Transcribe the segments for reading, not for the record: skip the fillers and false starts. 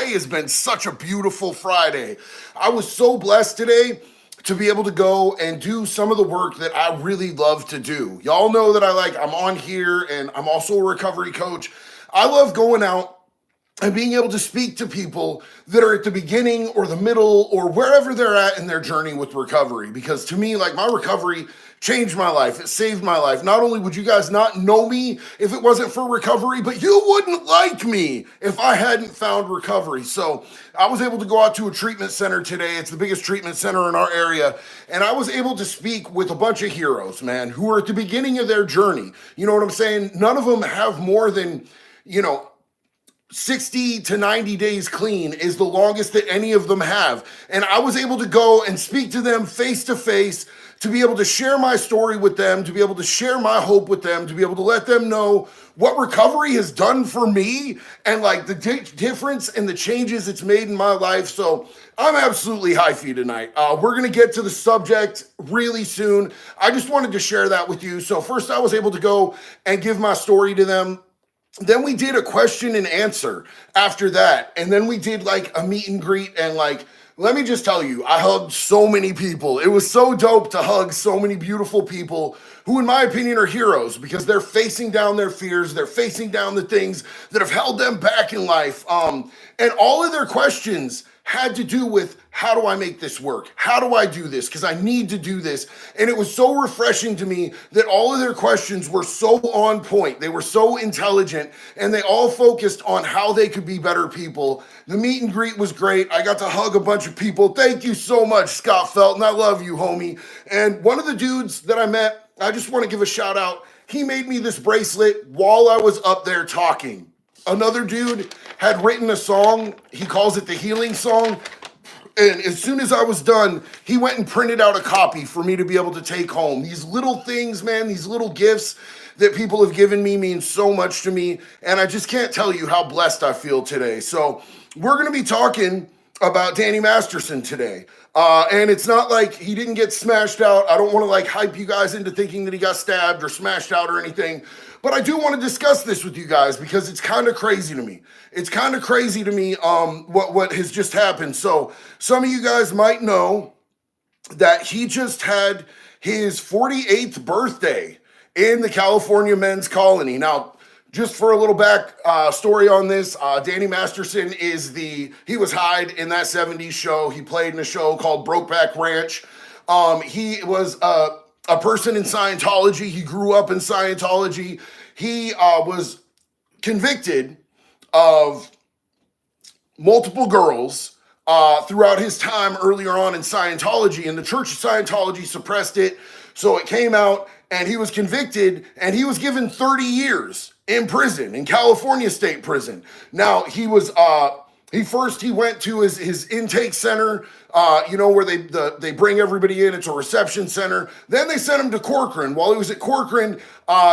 today has been such a beautiful Friday. I was so blessed today to be able to go and do some of the work that I really love to do. Y'all know that I'm on here and I'm also a recovery coach. I love going out and being able to speak to people that are at the beginning or the middle or wherever they're at in their journey with recovery. Because to me, like, my recovery changed my life. It saved my life. Not only would you guys not know me if it wasn't for recovery, but you wouldn't like me if I hadn't found recovery. So I was able to go out to a treatment center today. It's the biggest treatment center in our area. And I was able to speak with a bunch of heroes, man, who are at the beginning of their journey. You know what I'm saying? None of them have more than, 60 to 90 days clean is the longest that any of them have. And I was able to go and speak to them face to face, to be able to share my story with them, to be able to share my hope with them, to be able to let them know what recovery has done for me and like the difference and the changes it's made in my life. So I'm absolutely hyphy tonight. We're going to get to the subject really soon. I just wanted to share that with you. So first I was able to go and give my story to them. Then we did a question and answer after that. And then we did like a meet and greet. And like, let me just tell you, I hugged so many people. It was so dope to hug so many beautiful people who, in my opinion, are heroes because they're facing down their fears. They're facing down the things that have held them back in life. And all of their questions had to do with, how do I make this work? How do I do this? Because I need to do this. And it was so refreshing to me that all of their questions were so on point. They were so intelligent and they all focused on how they could be better people. The meet and greet was great. I got to hug a bunch of people. Thank you so much, Scott Felton. I love you, homie. And one of the dudes that I met, I just want to give a shout out. He made me this bracelet while I was up there talking. Another dude had written a song. He calls it the healing song. And as soon as I was done, he went and printed out a copy for me to be able to take home. These little things, man, these little gifts that people have given me mean so much to me. And I just can't tell you how blessed I feel today. So we're going to be talking about Danny Masterson today. And it's not like he didn't get smashed out. I don't want to like hype you guys into thinking that he got stabbed or smashed out or anything. But I do want to discuss this with you guys because it's kind of crazy to me. It's kind of crazy to me what has just happened. So some of you guys might know that he just had his 48th birthday in the California Men's Colony. Now, just for a little back story on this, Danny Masterson he was Hyde in that 70s show. He played in a show called Brokeback Ranch. He was a person in Scientology. He grew up in Scientology. He was convicted of multiple girls throughout his time earlier on in Scientology, and the Church of Scientology suppressed it. So it came out, and he was convicted, and he was given 30 years in prison, in California State Prison. Now, he went to his intake center, where they bring everybody in. It's a reception center. Then they sent him to Corcoran. While he was at Corcoran,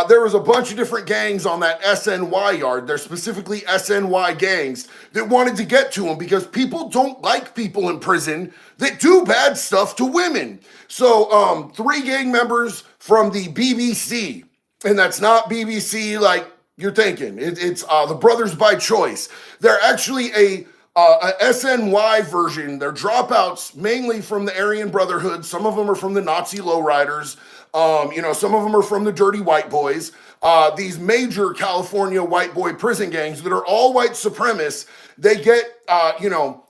there was a bunch of different gangs on that SNY yard. They're specifically SNY gangs that wanted to get to him because people don't like people in prison that do bad stuff to women. So 3 gang members from the BBC, and that's not BBC like you're thinking. It's the Brothers by Choice. They're actually a SNY version. They're dropouts mainly from the Aryan Brotherhood. Some of them are from the Nazi lowriders. Some of them are from the Dirty White Boys. These major California white boy prison gangs that are all white supremacists, they get,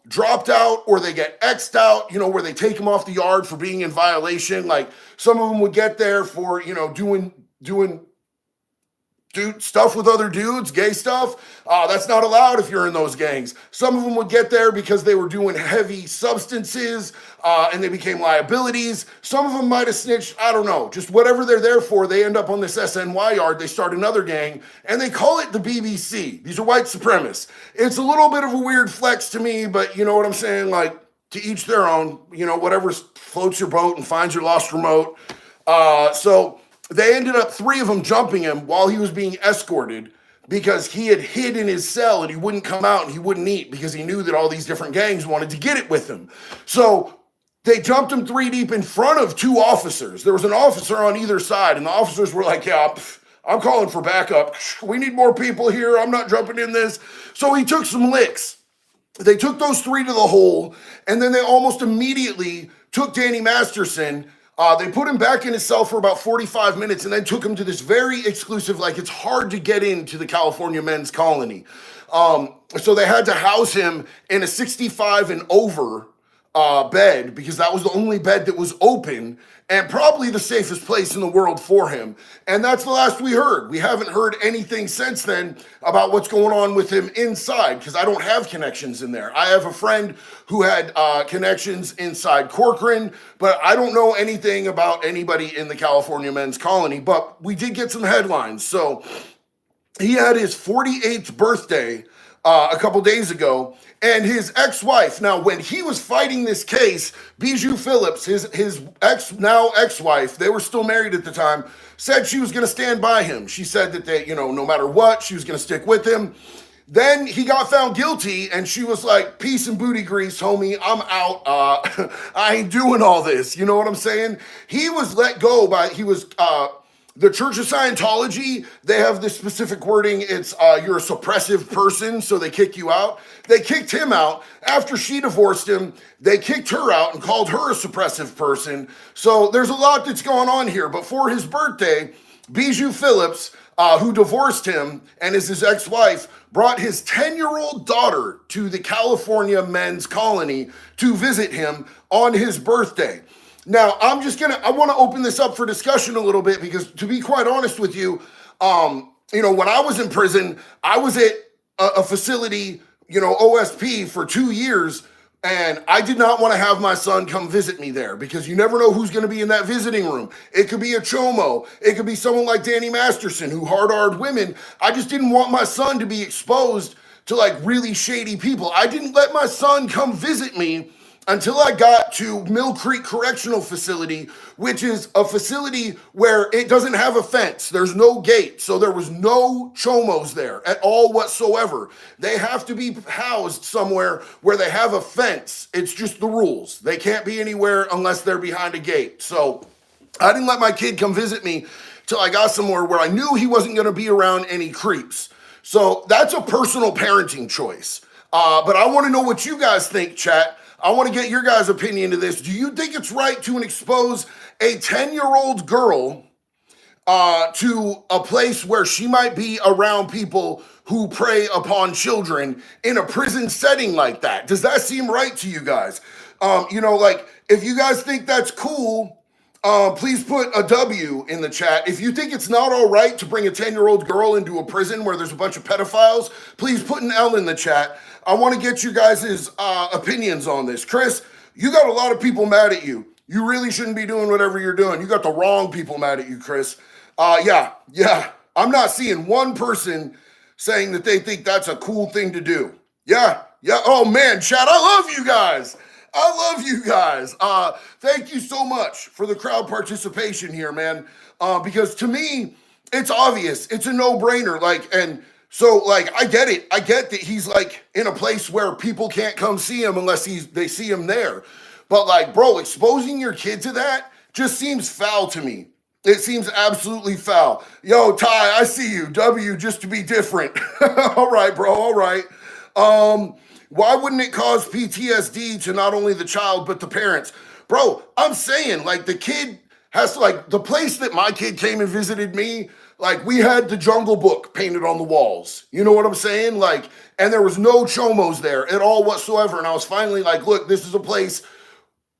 dropped out or they get X'd out, where they take them off the yard for being in violation. Like some of them would get there for, doing stuff with other dudes, gay stuff. That's not allowed if you're in those gangs. Some of them would get there because they were doing heavy substances and they became liabilities. Some of them might have snitched. I don't know. Just whatever they're there for, they end up on this SNY yard. They start another gang and they call it the BBC. These are white supremacists. It's a little bit of a weird flex to me, but you know what I'm saying? Like, to each their own, whatever floats your boat and finds your lost remote. So they ended up 3 of them jumping him while he was being escorted because he had hid in his cell and he wouldn't come out and he wouldn't eat because he knew that all these different gangs wanted to get it with him. So they jumped him 3 deep in front of 2 officers. There was an officer on either side, and the officers were like, yeah, I'm calling for backup. We need more people here. I'm not jumping in this. So he took some licks. They took those three to the hole, and then they almost immediately took Danny Masterson. They put him back in his cell for about 45 minutes and then took him to this very exclusive, like it's hard to get into the California men's colony. So they had to house him in a 65 and over bed because that was the only bed that was open and probably the safest place in the world for him. And that's the last we heard. We haven't heard anything since then about what's going on with him inside because I don't have connections in there. I have a friend who had connections inside Corcoran, but I don't know anything about anybody in the California men's colony, but we did get some headlines. So he had his 48th birthday a couple days ago, and his ex-wife. Now, when he was fighting this case, Bijou Phillips, his now ex-wife, they were still married at the time, said she was going to stand by him. She said that they, no matter what, she was going to stick with him. Then he got found guilty, and she was like, "Peace and booty grease, homie. I'm out. I ain't doing all this." You know what I'm saying? He was let go by. The Church of Scientology, they have this specific wording. It's you're a suppressive person, so they kick you out. They kicked him out. After she divorced him, they kicked her out and called her a suppressive person. So there's a lot that's going on here. But for his birthday, Bijou Phillips, who divorced him and is his ex-wife, brought his 10-year-old daughter to the California men's colony to visit him on his birthday. Now, I want to open this up for discussion a little bit because, to be quite honest with you, when I was in prison, I was at a facility, OSP for 2 years, and I did not want to have my son come visit me there because you never know who's going to be in that visiting room. It could be a chomo. It could be someone like Danny Masterson who hard-R women. I just didn't want my son to be exposed to like really shady people. I didn't let my son come visit me until I got to Mill Creek Correctional Facility, which is a facility where it doesn't have a fence. There's no gate. So there was no chomos there at all whatsoever. They have to be housed somewhere where they have a fence. It's just the rules. They can't be anywhere unless they're behind a gate. So I didn't let my kid come visit me till I got somewhere where I knew he wasn't going to be around any creeps. So that's a personal parenting choice. But I want to know what you guys think, chat. I want to get your guys' opinion to this. Do you think it's right to expose a 10-year-old girl to a place where she might be around people who prey upon children in a prison setting like that? Does that seem right to you guys? If you guys think that's cool, please put a W in the chat. If you think it's not all right to bring a 10-year-old girl into a prison where there's a bunch of pedophiles, please put an L in the chat. I want to get you guys' opinions on this. Chris, you got a lot of people mad at you. You really shouldn't be doing whatever you're doing. You got the wrong people mad at you, Chris. Yeah. I'm not seeing one person saying that they think that's a cool thing to do. Yeah. Oh, man, chat, I love you guys. Thank you so much for the crowd participation here, man. Because to me, it's obvious. It's a no-brainer. I get it. I get that he's in a place where people can't come see him unless they see him there. But bro, exposing your kid to that just seems foul to me. It seems absolutely foul. Yo, Ty, I see you. W, just to be different. All right, bro. All right. Why wouldn't it cause PTSD to not only the child, but the parents? Bro, I'm saying the kid has to the place that my kid came and visited me, we had the Jungle Book painted on the walls. You know what I'm saying? And there was no chomos there at all whatsoever. And I was finally look, this is a place.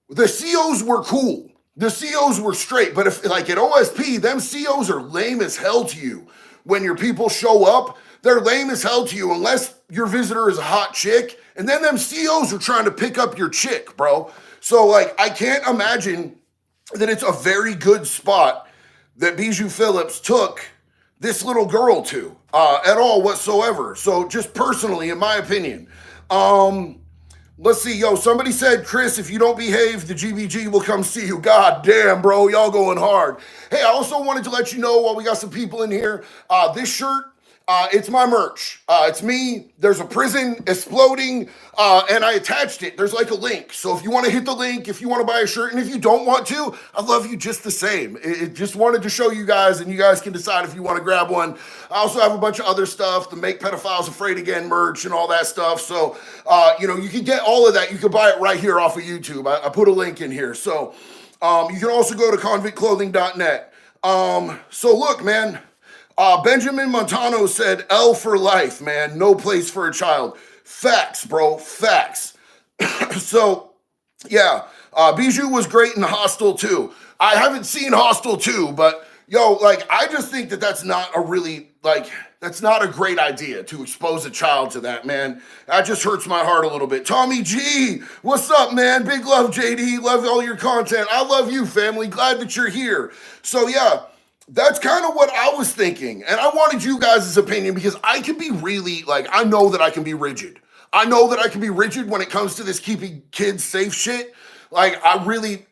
The COs were cool. The COs were straight. But if at OSP, them COs are lame as hell to you. When your people show up, they're lame as hell to you unless your visitor is a hot chick. And then them COs are trying to pick up your chick, bro. So I can't imagine that it's a very good spot that Bijou Phillips took this little girl to at all whatsoever. So just personally, in my opinion. Let's see. Yo, somebody said, Chris, if you don't behave, the GBG will come see you. God damn, bro. Y'all going hard. Hey, I also wanted to let you know while we got some people in here, this shirt, It's my merch. It's me. There's a prison exploding, and I attached it. There's like a link. So if you want to hit the link, if you want to buy a shirt, and if you don't want to, I love you just the same. It just wanted to show you guys, and you guys can decide if you want to grab one. I also have a bunch of other stuff, the Make Pedophiles Afraid Again merch and all that stuff. So, you can get all of that. You can buy it right here off of YouTube. I put a link in here. So you can also go to convictclothing.net. So look, man. Benjamin Montano said, L for life, man. No place for a child. Facts, bro. Facts. So, yeah. Bijou was great in Hostel 2. I haven't seen Hostel 2, but, I just think that that's not that's not a great idea to expose a child to that, man. That just hurts my heart a little bit. Tommy G, what's up, man? Big love, JD. Love all your content. I love you, family. Glad that you're here. So, yeah. That's kind of what I was thinking. And I wanted you guys' opinion because I can be really, I know that I can be rigid. I know that I can be rigid when it comes to this keeping kids safe shit. I really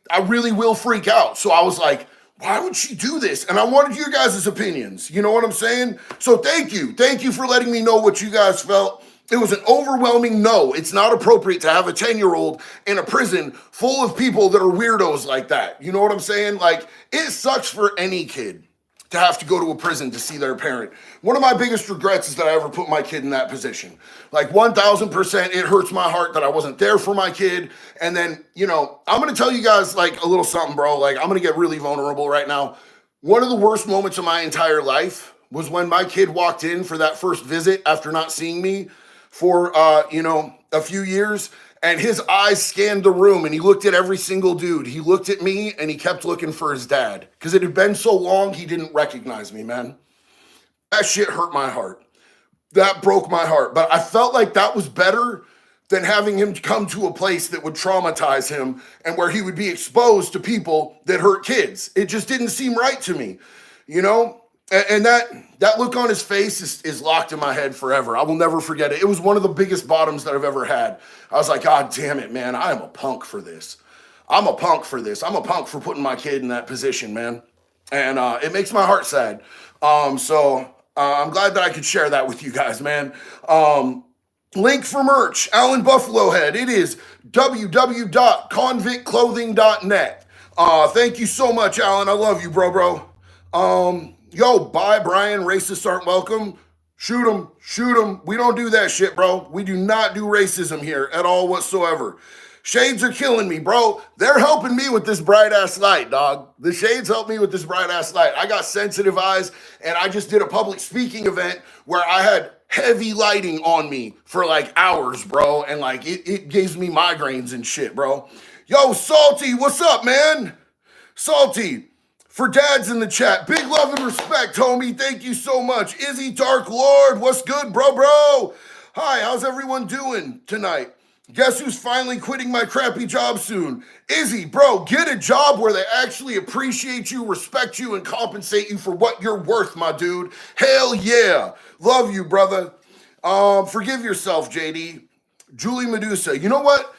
will freak out. So I was like, why would she do this? And I wanted your guys' opinions. You know what I'm saying? So thank you. Thank you for letting me know what you guys felt. It was an overwhelming no. It's not appropriate to have a 10-year-old in a prison full of people that are weirdos like that. You know what I'm saying? It sucks for any kid to have to go to a prison to see their parent. One of my biggest regrets is that I ever put my kid in that position. 1,000%, it hurts my heart that I wasn't there for my kid. And then, I'm going to tell you guys a little something, bro. I'm going to get really vulnerable right now. One of the worst moments of my entire life was when my kid walked in for that first visit after not seeing me for, a few years, and his eyes scanned the room and he looked at every single dude. He looked at me and he kept looking for his dad because it had been so long he didn't recognize me, man. That shit hurt my heart. That broke my heart. But I felt like that was better than having him come to a place that would traumatize him and where he would be exposed to people that hurt kids. It just didn't seem right to me, And that look on his face is locked in my head forever. I will never forget it. It was one of the biggest bottoms that I've ever had. I was like, God damn it, man. I am a punk for this. I'm a punk for this. I'm a punk for putting my kid in that position, man. And it makes my heart sad. So I'm glad that I could share that with you guys, man. Link for merch, Alan Buffalo Head. It is www.convictclothing.net. Thank you so much, Alan. I love you, bro. Bye, Brian. Racists aren't welcome. Shoot them. We don't do that shit, bro. We do not do racism here at all whatsoever. Shades are killing me, bro. They're helping me with this bright-ass light, dog. The shades help me with this bright-ass light. I got sensitive eyes, and I just did a public speaking event where I had heavy lighting on me for hours, bro. And it gives me migraines and shit, bro. Yo, Salty, what's up, man? Salty. For dads in the chat, big love and respect, homie. Thank you so much. Izzy Dark Lord, what's good, bro? Hi, how's everyone doing tonight? Guess who's finally quitting my crappy job soon? Izzy, bro, get a job where they actually appreciate you, respect you, and compensate you for what you're worth, my dude. Hell yeah. Love you, brother. Forgive yourself, JD. Julie Medusa. You know what?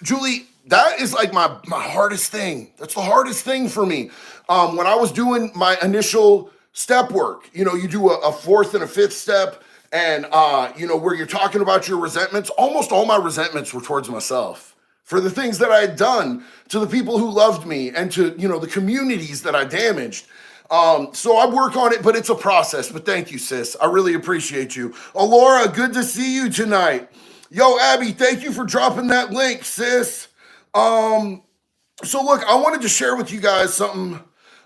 Julie, that is my hardest thing. That's the hardest thing for me. When I was doing my initial step work, you do a fourth and a fifth step, and where you're talking about your resentments. Almost all my resentments were towards myself for the things that I had done to the people who loved me and to the communities that I damaged. So I work on it, but it's a process. But thank you, sis. I really appreciate you. Alora, good to see you tonight. Yo, Abby, thank you for dropping that link, sis. So look, I wanted to share with you guys something.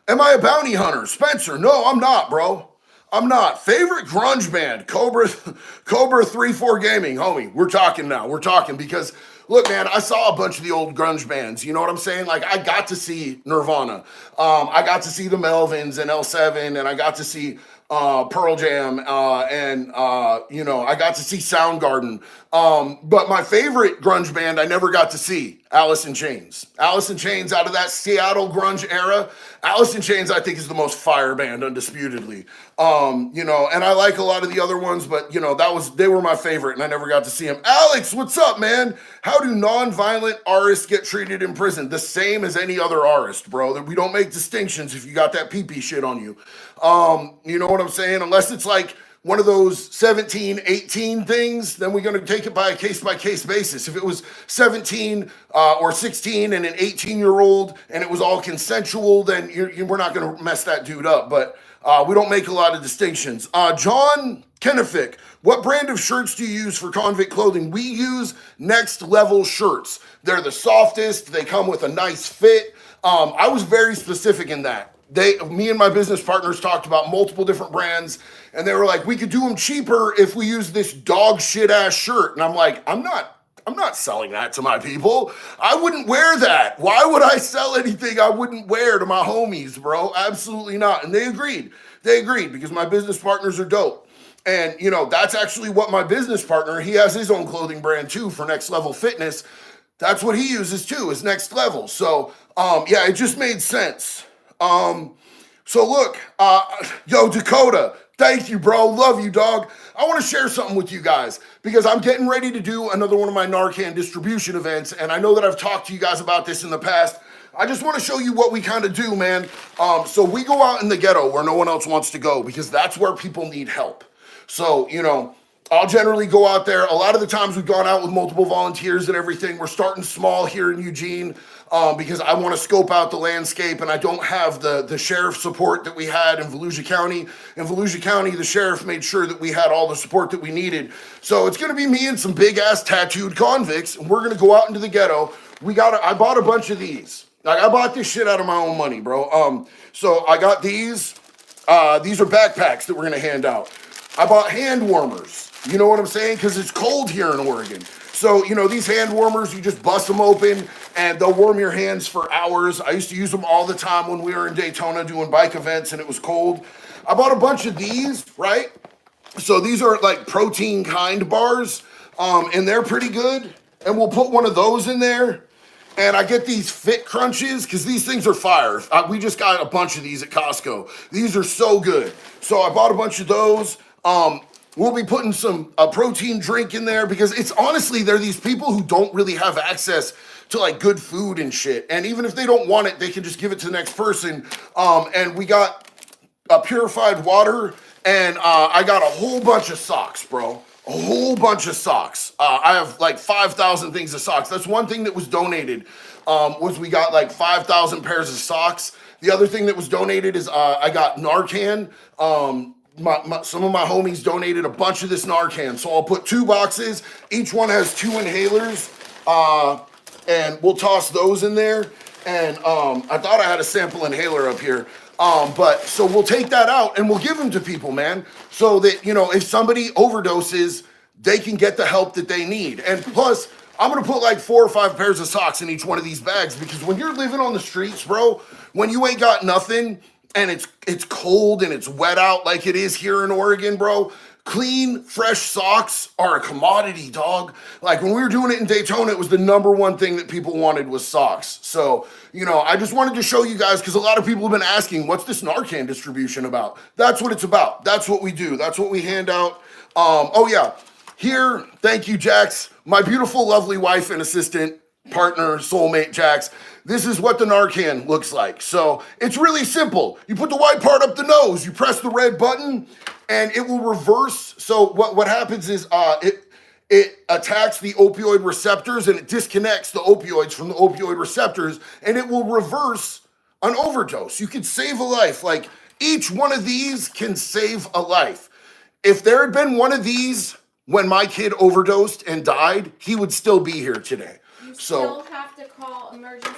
Am I a bounty hunter? Spencer, no, I'm not, bro. I'm not. Favorite grunge band? Cobra 3-4 Gaming. Homie, we're talking now. We're talking because, look, man, I saw a bunch of the old grunge bands. You know what I'm saying? I got to see Nirvana. I got to see the Melvins and L7, and I got to see Pearl Jam, and I got to see Soundgarden. But my favorite grunge band I never got to see, Alice in Chains. Alice in Chains, out of that Seattle grunge era, Alice in Chains I think is the most fire band, undisputedly. And I like a lot of the other ones, but they were my favorite, and I never got to see them. Alex, what's up, man? How do non-violent artists get treated in prison? The same as any other artist, bro. That we don't make distinctions if you got that pee-pee shit on you. You know what I'm saying? Unless it's one of those 17, 18 things, then we're going to take it by a case-by-case basis. If it was 17 or 16 and an 18-year-old and it was all consensual, then we're not going to mess that dude up. But we don't make a lot of distinctions. John Kennefic, what brand of shirts do you use for Convict Clothing? We use Next Level shirts. They're the softest. They come with a nice fit. I was very specific in that. Me and my business partners talked about multiple different brands, and they were like, we could do them cheaper if we use this dog shit ass shirt. And I'm like, I'm not selling that to my people. I wouldn't wear that. Why would I sell anything I wouldn't wear to my homies, bro? Absolutely not. And they agreed. They agreed because my business partners are dope. And, you know, that's actually what my business partner, he has his own clothing brand too for Next Level Fitness. That's what he uses too, is Next Level. So, yeah, it just made sense. So look, yo, Dakota, thank you, bro. Love you, dog. I want to share something with you guys because I'm getting ready to do another one of my Naran Distribution events. And I know that I've talked to you guys about this in the past. I just want to show you what we kind of do, man. So we go out in the ghetto where no one else wants to go because that's where people need help. So, you know, I'll generally go out there. A lot of the times we've gone out with multiple volunteers and everything. We're starting small here in Eugene because I want to scope out the landscape, and I don't have the sheriff support that we had in Volusia County. In Volusia County, the sheriff made sure that we had all the support that we needed. So it's going to be me and some big-ass tattooed convicts, and we're going to go out into the ghetto. I bought a bunch of these. Like, I bought this shit out of my own money, bro. So I got these. These are backpacks that we're going to hand out. I bought hand warmers. You know what I'm saying? Because it's cold here in Oregon. So, you know, these hand warmers, you just bust them open and they'll warm your hands for hours. I used to use them all the time when we were in Daytona doing bike events and it was cold. I bought a bunch of these, right? So these are like protein kind bars, and they're pretty good. And we'll put one of those in there. And I get these Fit Crunches because these things are fire. We just got a bunch of these at Costco. These are so good. So I bought a bunch of those. We'll be putting a protein drink in there because it's honestly, they're these people who don't really have access to like good food and shit. And even if they don't want it, they can just give it to the next person. And we got purified water, and I got a whole bunch of socks, bro. A whole bunch of socks. I have like 5,000 things of socks. That's one thing that was donated, was we got like 5,000 pairs of socks. The other thing that was donated is I got Narcan. Some of my homies donated a bunch of this Narcan. So I'll put 2 boxes. Each one has 2 inhalers. And we'll toss those in there. And I thought I had a sample inhaler up here. But so we'll take that out and we'll give them to people, man. So that, you know, if somebody overdoses, they can get the help that they need. And plus, I'm going to put like 4 or 5 pairs of socks in each one of these bags because when you're living on the streets, bro, when you ain't got nothing, and it's cold and it's wet out like it is here in Oregon, bro, clean, fresh socks are a commodity, dog. Like when we were doing it in Daytona, it was the #1 thing that people wanted was socks. So, you know, I just wanted to show you guys because a lot of people have been asking, what's this Narcan distribution about? That's what it's about. That's what we do. That's what we hand out. Oh yeah, here, thank you, Jax, my beautiful, lovely wife and assistant, partner, soulmate, Jax. This is what the Narcan looks like. So it's really simple. You put the white part up the nose, you press the red button, and it will reverse. So what happens is it attacks the opioid receptors and it disconnects the opioids from the opioid receptors, and it will reverse an overdose. You can save a life. Like each one of these can save a life. If there had been one of these when my kid overdosed and died, he would still be here today. So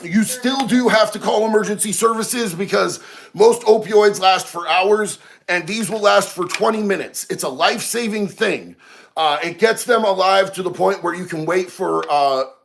you still do have to call emergency services because most opioids last for hours and these will last for 20 minutes. It's a life-saving thing. It gets them alive to the point where you can wait for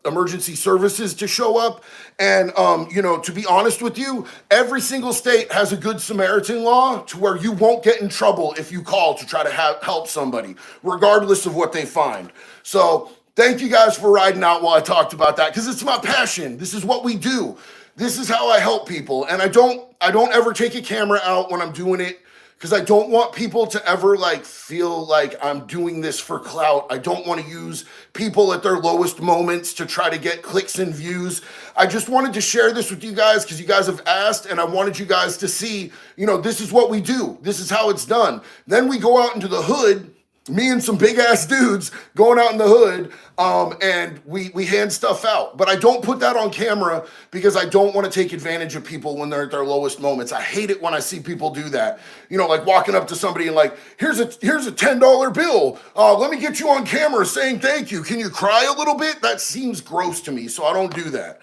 emergency services to show up. And, you know, to be honest with you, every single state has a Good Samaritan law to where you won't get in trouble if you call to try to help somebody, regardless of what they find. So thank you guys for riding out while I talked about that because it's my passion. This is what we do. This is how I help people. And I don't ever take a camera out when I'm doing it because I don't want people to ever like feel like I'm doing this for clout. I don't want to use people at their lowest moments to try to get clicks and views. I just wanted to share this with you guys because you guys have asked, and I wanted you guys to see, this is what we do. This is how it's done. Then we go out into the hood, me and some big ass dudes going out in the hood, and we hand stuff out. But I don't put that on camera because I don't want to take advantage of people when they're at their lowest moments. I hate it when I see people do that. Like walking up to somebody and like, here's a $10 bill. Let me get you on camera saying thank you. Can you cry a little bit? That seems gross to me, so I don't do that.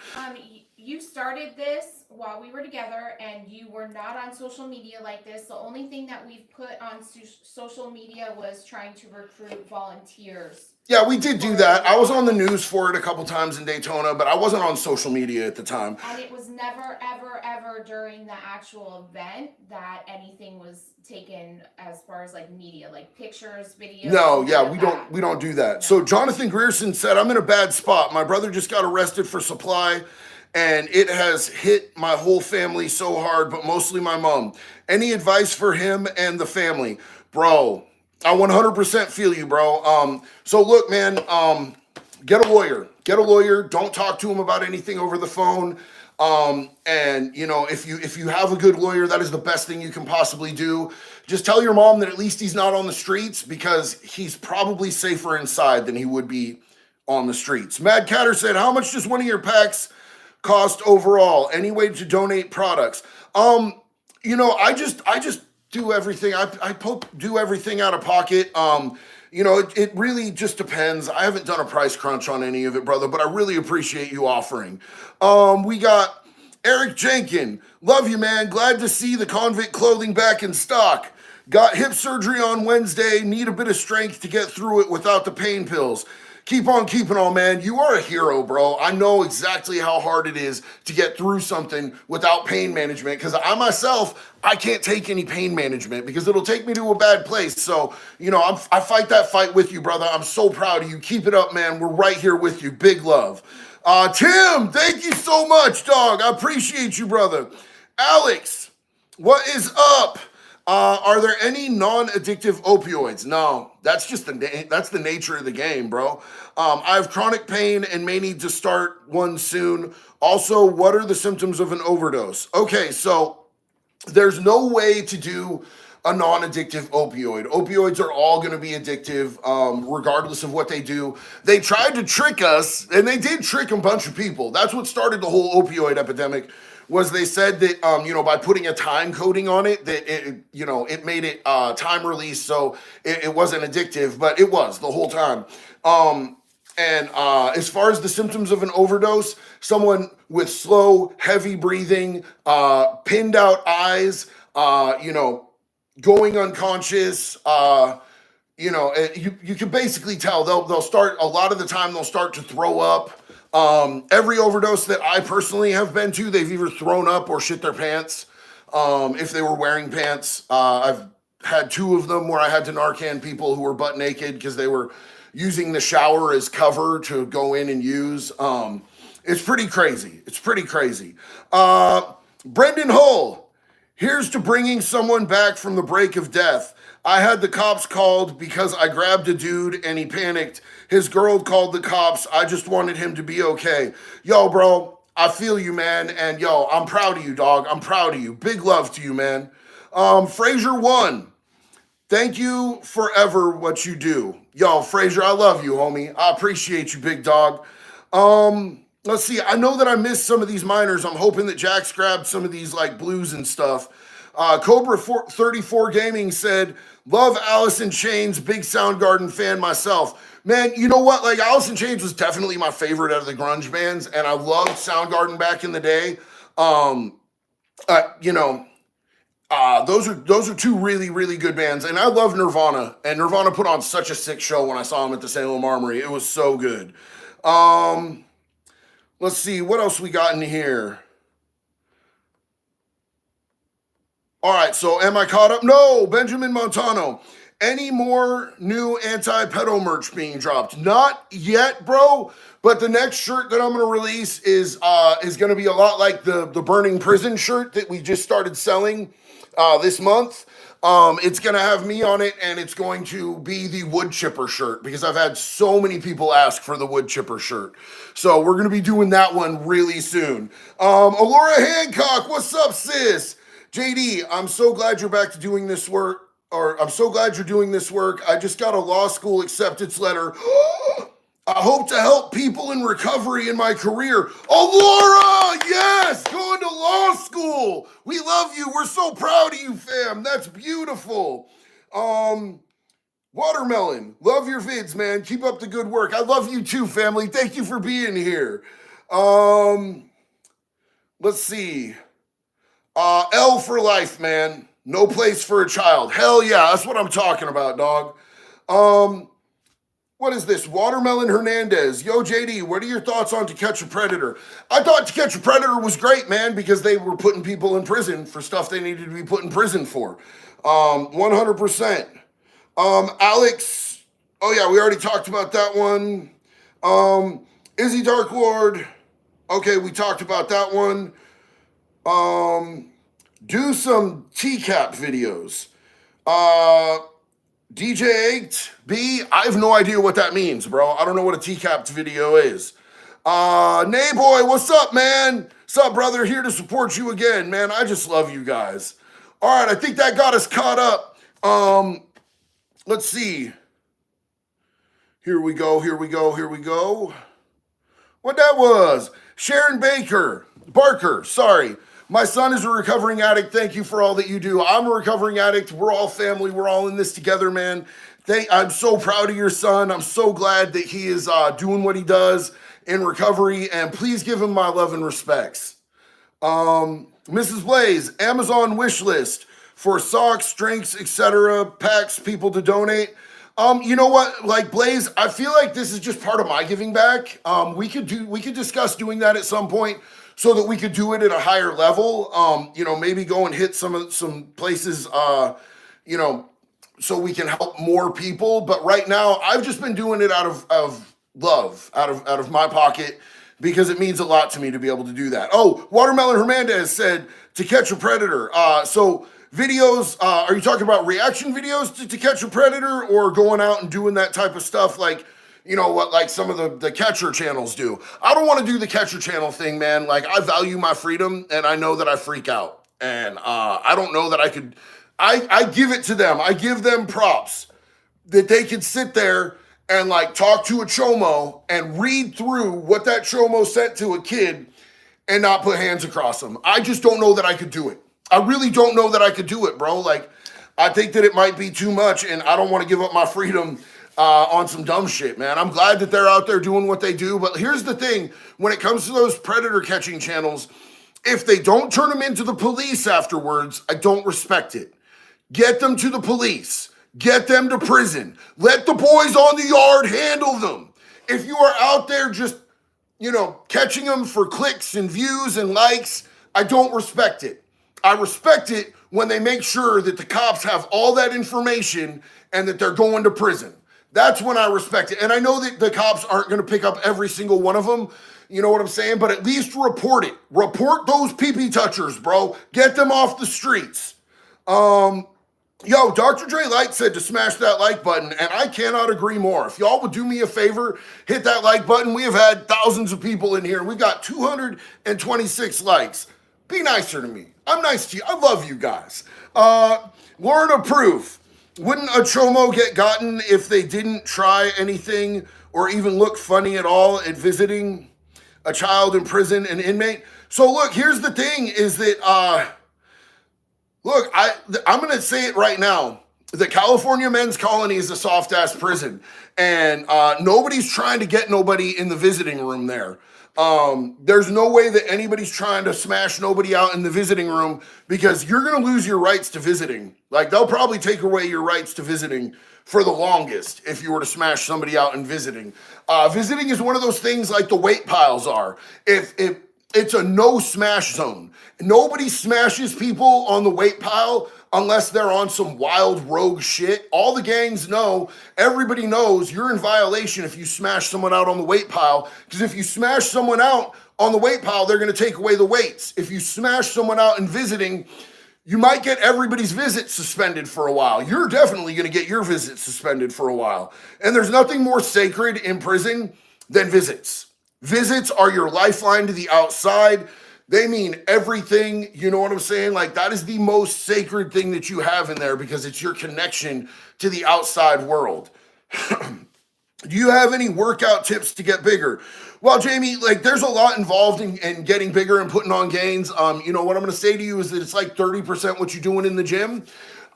You started this while we were together, and you were not on social media like this. The only thing that we've put on social media was trying to recruit volunteers. Yeah, we did do that. I was on the news for it a couple times in Daytona, but I wasn't on social media at the time. And it was never, ever, ever during the actual event that anything was taken as far as like media, like pictures, videos. No, yeah, we don't do that. No. So Jonathan Grierson said, I'm in a bad spot. My brother just got arrested for supply, and it has hit my whole family so hard, but mostly my mom. Any advice for him and the family? Bro, I 100% feel you, bro. So look, man, get a lawyer. Get a lawyer. Don't talk to him about anything over the phone. And if you have a good lawyer, that is the best thing you can possibly do. Just tell your mom that at least he's not on the streets, because he's probably safer inside than he would be on the streets. Mad Catter said, how much does one of your packs cost overall? Any way to donate products? I just do everything. I do everything out of pocket. It really just depends. I haven't done a price crunch on any of it, brother, but I really appreciate you offering. We got Eric Jenkin. Love you, man. Glad to see the Convict Clothing back in stock. Got hip surgery on Wednesday. Need a bit of strength to get through it without the pain pills. Keep on keeping on, man. You are a hero, bro. I know exactly how hard it is to get through something without pain management, because I can't take any pain management because it'll take me to a bad place. So, I fight that fight with you, brother. I'm so proud of you. Keep it up, man. We're right here with you. Big love. Tim, thank you so much, dog. I appreciate you, brother. Alex, what is up? Are there any non-addictive opioids? No, that's just that's the nature of the game, bro. I have chronic pain and may need to start one soon. Also, what are the symptoms of an overdose? Okay, so there's no way to do a non-addictive opioid. Opioids are all going to be addictive, regardless of what they do. They tried to trick us, and they did trick a bunch of people. That's what started the whole opioid epidemic. Was they said that by putting a time coding on it, that it made it time release, so it wasn't addictive, but it was the whole time. And as far as the symptoms of an overdose, someone with slow, heavy breathing, pinned out eyes, going unconscious, you can basically tell they'll start, a lot of the time they'll start to throw up. Every overdose that I personally have been to, they've either thrown up or shit their pants. If they were wearing pants, I've had 2 of them where I had to Narcan people who were butt naked because they were using the shower as cover to go in and use. It's pretty crazy. It's pretty crazy. Brendan Hull, here's to bringing someone back from the break of death. I had the cops called because I grabbed a dude and he panicked. His girl called the cops. I just wanted him to be okay. Yo, bro, I feel you, man. And yo, I'm proud of you, dog. I'm proud of you. Big love to you, man. Fraser 1, thank you forever what you do. Yo, Fraser, I love you, homie. I appreciate you, big dog. Let's see. I know that I missed some of these minors. I'm hoping that Jack's grabbed some of these like blues and stuff. Cobra 34 Gaming said, love Alice in Chains, big Soundgarden fan myself. Man, you know what? Like, Alice in Chains was definitely my favorite out of the grunge bands, and I loved Soundgarden back in the day. Those are 2 really, really good bands, and I love Nirvana. And Nirvana put on such a sick show when I saw them at the Salem Armory. It was so good. Let's see what else we got in here. All right, so am I caught up? No, Benjamin Montano. Any more new anti-pedo merch being dropped? Not yet, bro. But the next shirt that I'm going to release is going to be a lot like the Burning Prison shirt that we just started selling this month. It's going to have me on it, and it's going to be the wood chipper shirt because I've had so many people ask for the wood chipper shirt. So we're going to be doing that one really soon. Alora Hancock, what's up, sis? JD, I'm so glad you're back to doing this work, or I'm so glad you're doing this work. I just got a law school acceptance letter. I hope to help people in recovery in my career. Oh, Laura, yes, going to law school. We love you. We're so proud of you, fam. That's beautiful. Watermelon, love your vids, man. Keep up the good work. I love you too, family. Thank you for being here. Let's see. L for life, man. No place for a child. Hell yeah, that's what I'm talking about, dog. What is this? Watermelon Hernandez. Yo, JD, what are your thoughts on To Catch a Predator? I thought To Catch a Predator was great, man, because they were putting people in prison for stuff they needed to be put in prison for. 100%. Alex, oh yeah, we already talked about that one. Izzy Dark Lord, okay, we talked about that one. Do some TCAP videos. DJ 8B, I have no idea what that means, bro. I don't know what a TCAP video is. Nay boy, what's up, man? What's up, brother? Here to support you again, man. I just love you guys. All right, I think that got us caught up. Let's see. Here we go. What that was? Sharon Barker, sorry. My son is a recovering addict. Thank you for all that you do. I'm a recovering addict. We're all family. We're all in this together, man. I'm so proud of your son. I'm so glad that he is doing what he does in recovery. And please give him my love and respects. Mrs. Blaze, Amazon wish list for socks, drinks, etc. Packs, people to donate. You know what, like Blaze, I feel like this is just part of my giving back. We could discuss doing that at some point, so that we could do it at a higher level. Maybe go and hit some places, so we can help more people. But right now, I've just been doing it out of love, out of my pocket, because it means a lot to me to be able to do that. Oh, Watermelon Hernandez said To Catch a Predator. So videos, are you talking about reaction videos to Catch a Predator, or going out and doing that type of stuff like, what like some of the catcher channels do? I don't want to do the catcher channel thing, man. Like, I value my freedom, and I know that I freak out. And I don't know that I could, I give it to them. I give them props that they could sit there and like talk to a chomo and read through what that chomo sent to a kid and not put hands across them. I just don't know that I could do it. I really don't know that I could do it, bro. Like, I think that it might be too much, and I don't want to give up my freedom on some dumb shit, man. I'm glad that they're out there doing what they do, but here's the thing. When it comes to those predator catching channels, if they don't turn them into the police afterwards, I don't respect it. Get them to the police. Get them to prison. Let the boys on the yard handle them. If you are out there just, catching them for clicks and views and likes, I don't respect it. I respect it when they make sure that the cops have all that information and that they're going to prison. That's when I respect it. And I know that the cops aren't going to pick up every single one of them. You know what I'm saying? But at least report it. Report those pee-pee touchers, bro. Get them off the streets. Yo, Dr. Dre Light said to smash that like button, and I cannot agree more. If y'all would do me a favor, hit that like button. We have had thousands of people in here. We got 226 likes. Be nicer to me. I'm nice to you. I love you guys. Lauren Approve. Wouldn't a chomo get gotten if they didn't try anything or even look funny at all at visiting a child in prison, an inmate? So look, here's the thing is that, look, I'm going to say it right now. The California Men's Colony is a soft-ass prison, and nobody's trying to get nobody in the visiting room there. There's no way that anybody's trying to smash nobody out in the visiting room, because you're going to lose your rights to visiting. Like, they'll probably take away your rights to visiting for the longest if you were to smash somebody out in visiting. Visiting is one of those things like the weight piles are. If it's a no smash zone. Nobody smashes people on the weight pile unless they're on some wild rogue shit. All the gangs know, everybody knows you're in violation if you smash someone out on the weight pile, because if you smash someone out on the weight pile, they're going to take away the weights. If you smash someone out in visiting, You might get everybody's visit suspended for a while. You're definitely going to get your visit suspended for a while. And there's nothing more sacred in prison than visits. Visits are your lifeline to the outside. They mean everything. You know what I'm saying? Like, that is the most sacred thing that you have in there because it's your connection to the outside world. Do you have any workout tips to get bigger? Well, Jamie, like, there's a lot involved in getting bigger and putting on gains. You know, what I'm going to say to you is that it's like 30% what you're doing in the gym.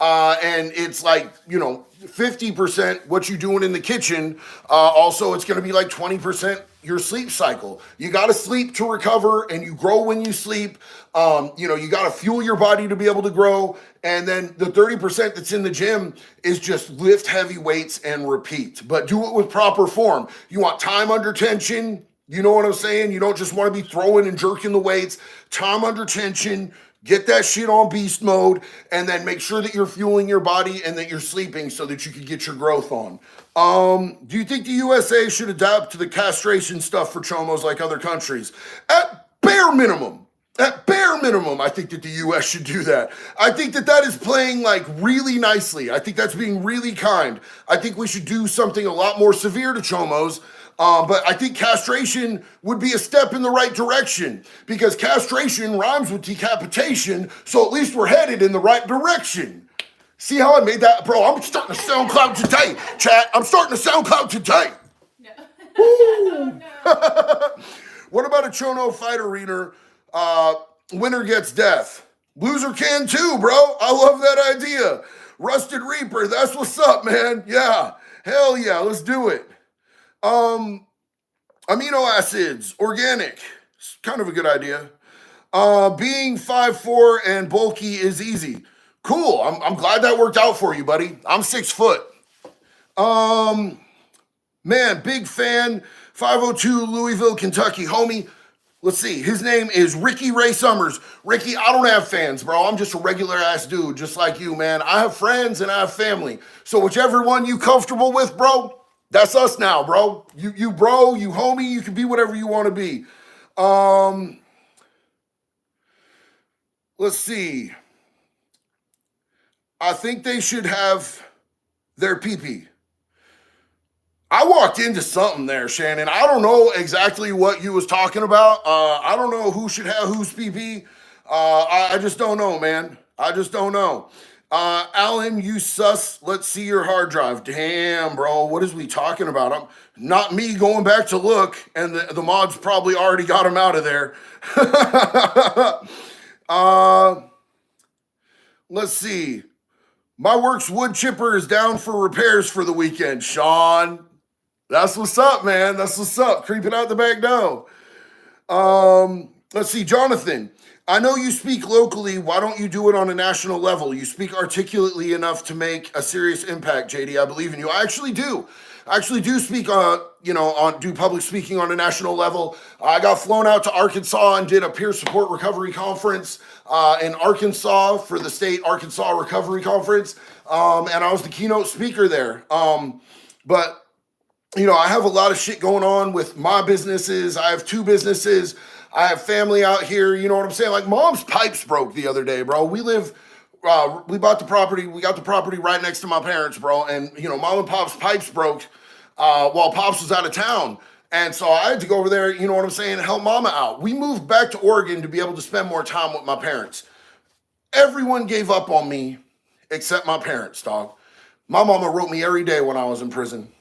And it's like, you know, 50% what you're doing in the kitchen. Also, it's going to be like 20% your sleep cycle. You got to sleep to recover, and you grow when you sleep. You know, you got to fuel your body to be able to grow. And then the 30% that's in the gym is just lift heavy weights and repeat. But do it with proper form. You want time under tension. You know what I'm saying? You don't just want to be throwing and jerking the weights. Time under tension. Get that shit on beast mode, and then make sure that you're fueling your body and that you're sleeping so that you can get your growth on. Do you think the USA should adapt to the castration stuff for chomos like other countries? At bare minimum, I think that the US should do that. I think that that is playing like really nicely. I think that's being really kind. I think we should do something a lot more severe to chomos. But I think castration would be a step in the right direction because castration rhymes with decapitation, so at least we're headed in the right direction. See how I made that? Bro, I'm starting to SoundCloud today, chat. I'm starting to SoundCloud today. No. Woo! Oh, no. What about a Chono fight arena? Winner gets death. Loser can too, bro. I love that idea. Rusted Reaper, that's what's up, man. Yeah, hell yeah, let's do it. Amino acids, organic, it's kind of a good idea. Being 5'4" and bulky is easy. Cool, I'm glad that worked out for you, buddy. I'm 6 foot. Man, big fan, 502 Louisville, Kentucky, homie. Let's see, his name is Ricky Ray Summers. Ricky, I don't have fans, bro. I'm just a regular ass dude, just like you, man. I have friends and I have family. So whichever one you comfortable with, bro, that's us now, bro. You bro, you homie, you can be whatever you want to be. Let's see. I think they should have their pee-pee. I walked into something there, Shannon. I don't know exactly what you was talking about. I don't know who should have whose pee-pee. I just don't know, man. I just don't know. Alan, you sus. Let's see your hard drive. Damn, bro. What is we talking about? Not me going back to look, and the mods probably already got him out of there. Let's see. My works wood chipper is down for repairs for the weekend. Sean, that's what's up, man. That's what's up. Creeping out the back door. Let's see. Jonathan, I know you speak locally. Why don't you do it on a national level? You speak articulately enough to make a serious impact, JD. I believe in you. I actually do. I actually do speak, do public speaking on a national level. I got flown out to Arkansas and did a peer support recovery conference in Arkansas for the state Arkansas Recovery Conference. And I was the keynote speaker there. But, I have a lot of shit going on with my businesses. I have 2 businesses. I have family out here, you know what I'm saying? Like, mom's pipes broke the other day, bro. We bought the property, we got the property right next to my parents, bro. And, mom and pop's pipes broke while pops was out of town. And so I had to go over there, you know what I'm saying, and help mama out. We moved back to Oregon to be able to spend more time with my parents. Everyone gave up on me except my parents, dog. My mama wrote me every day when I was in prison.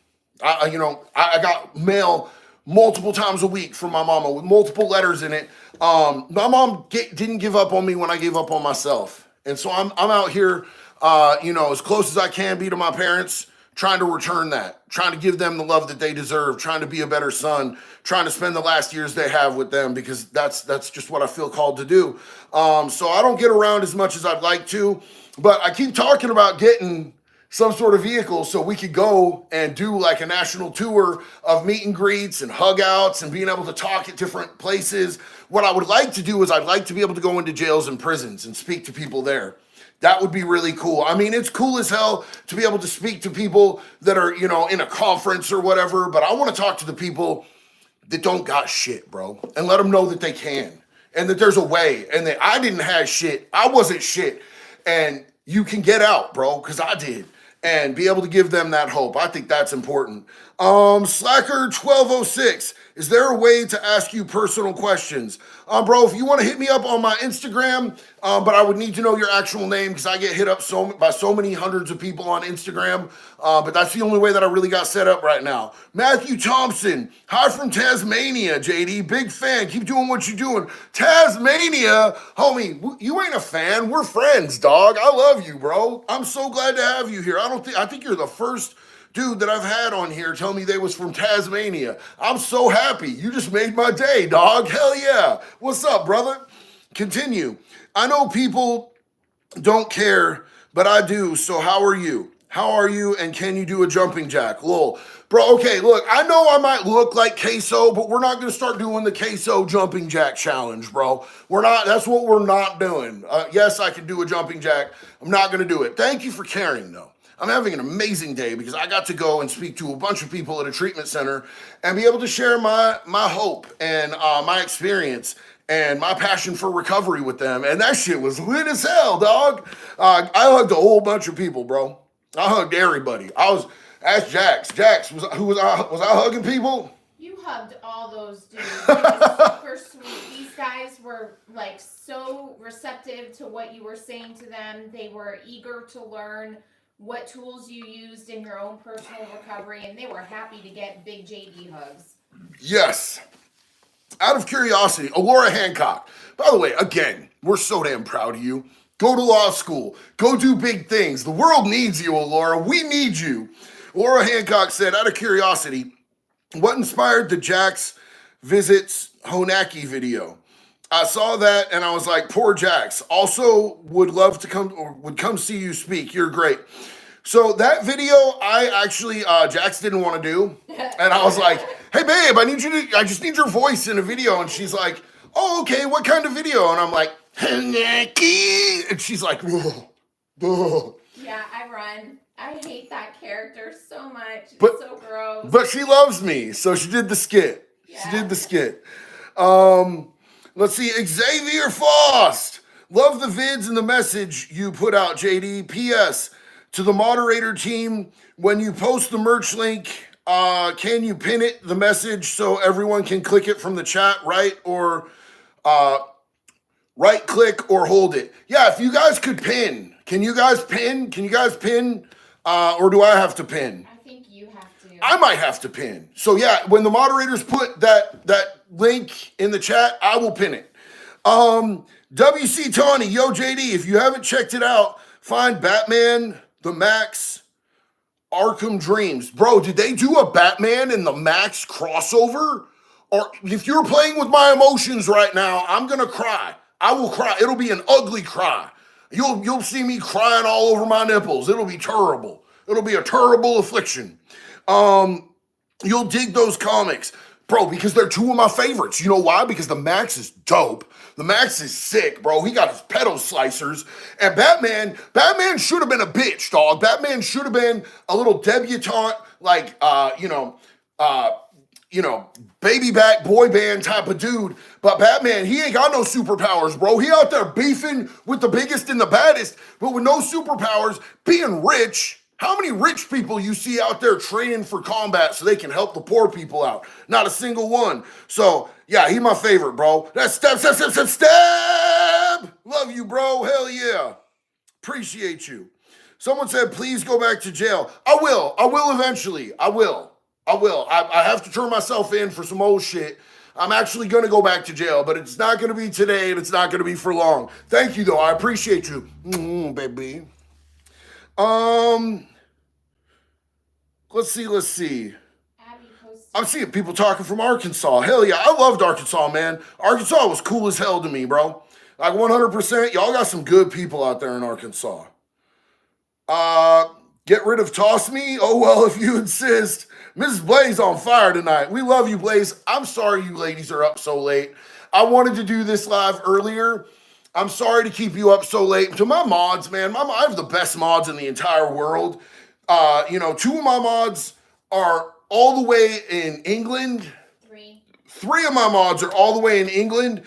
I got mail multiple times a week from my mama with multiple letters in it. My mom didn't give up on me when I gave up on myself. And so I'm out here, as close as I can be to my parents, trying to return that, trying to give them the love that they deserve, trying to be a better son, trying to spend the last years they have with them, because that's just what I feel called to do. So I don't get around as much as I'd like to, but I keep talking about getting some sort of vehicle so we could go and do like a national tour of meet and greets and hug outs and being able to talk at different places. What I would like to do is I'd like to be able to go into jails and prisons and speak to people there. That would be really cool. I mean, it's cool as hell to be able to speak to people that are, in a conference or whatever, but I want to talk to the people that don't got shit, bro, and let them know that they can and that there's a way and that I didn't have shit. I wasn't shit. and you can get out, bro, because I did, and be able to give them that hope. I think that's important. Slacker 1206, is there a way to ask you personal questions? Bro, if you want to hit me up on my Instagram, but I would need to know your actual name because I get hit up by so many hundreds of people on Instagram. But that's the only way that I really got set up right now. Matthew Thompson, hi from Tasmania, JD. Big fan. Keep doing what you're doing. Tasmania, homie, you ain't a fan. We're friends, dog. I love you, bro. I'm so glad to have you here. I think you're the first dude that I've had on here tell me they was from Tasmania. I'm so happy. You just made my day, dog. Hell yeah. What's up, brother? Continue. I know people don't care, but I do. So how are you? How are you? And can you do a jumping jack? Lol. Bro, okay, look, I know I might look like Queso, but we're not going to start doing the Queso jumping jack challenge, bro. That's what we're not doing. Yes, I can do a jumping jack. I'm not going to do it. Thank you for caring, though. I'm having an amazing day because I got to go and speak to a bunch of people at a treatment center and be able to share my hope and my experience and my passion for recovery with them. And that shit was lit as hell, dog. I hugged a whole bunch of people, bro. I hugged everybody. Ask Jax. Jax, was I hugging people? You hugged all those dudes. It was super sweet. These guys were like so receptive to what you were saying to them. They were eager to learn what tools you used in your own personal recovery, and they were happy to get big JD hugs. Yes. Out of curiosity, Alora Hancock. By the way, again, we're so damn proud of you. Go to law school. Go do big things. The world needs you, Alora. We need you. Alora Hancock said, out of curiosity, what inspired the Jax Visits Honaki video? I saw that and I was like, poor Jax. Also would come see you speak. You're great. So that video, Jax didn't want to do. And I was like, hey babe, I just need your voice in a video. And she's like, oh, okay, what kind of video? And I'm like, Honaki. And she's like, whoa, whoa. Yeah, I run. I hate that character so much. It's But- so gross. But she loves me. So she did the skit. Yeah. She did the skit. Let's see, Xavier Faust. Love the vids and the message you put out, JD. P.S. To the moderator team, when you post the merch link, can you pin it, the message, so everyone can click it from the chat, right? Or right click or hold it. Yeah, if you guys could pin. Can you guys pin? Or do I have to pin? I think you have to. I might have to pin. So yeah, when the moderators put that link in the chat, I will pin it. WC Tawny, yo JD, if you haven't checked it out, find Batman the Max Arkham Dreams. Bro, did they do a Batman and the Max crossover? Or if you're playing with my emotions right now, I'm gonna cry. I will cry. It'll be an ugly cry. You'll see me crying all over my nipples. It'll be terrible. It'll be a terrible affliction. You'll dig those comics. Bro, because they're two of my favorites. You know why? Because the Max is dope. The Max is sick, bro. He got his pedo slicers. And Batman should have been a bitch, dog. Batman should have been a little debutante, like, baby back boy band type of dude. But Batman, he ain't got no superpowers, bro. He out there beefing with the biggest and the baddest, but with no superpowers, being rich. How many rich people you see out there training for combat so they can help the poor people out? Not a single one. So, yeah, he my favorite, bro. That's step. Love you, bro. Hell yeah. Appreciate you. Someone said, please go back to jail. I will eventually. I will. I have to turn myself in for some old shit. I'm actually going to go back to jail, but it's not going to be today and it's not going to be for long. Thank you, though. I appreciate you. Baby. Let's see. I'm seeing people talking from Arkansas. Hell yeah, I loved Arkansas, man. Arkansas was cool as hell to me, bro. Like 100%. Y'all got some good people out there in Arkansas. Get rid of Toss Me? Oh, well, if you insist. Mrs. Blaze on fire tonight. We love you, Blaze. I'm sorry you ladies are up so late. I wanted to do this live earlier. I'm sorry to keep you up so late. To my mods, man, I have the best mods in the entire world. Two of my mods are all the way in England. Three of my mods are all the way in England,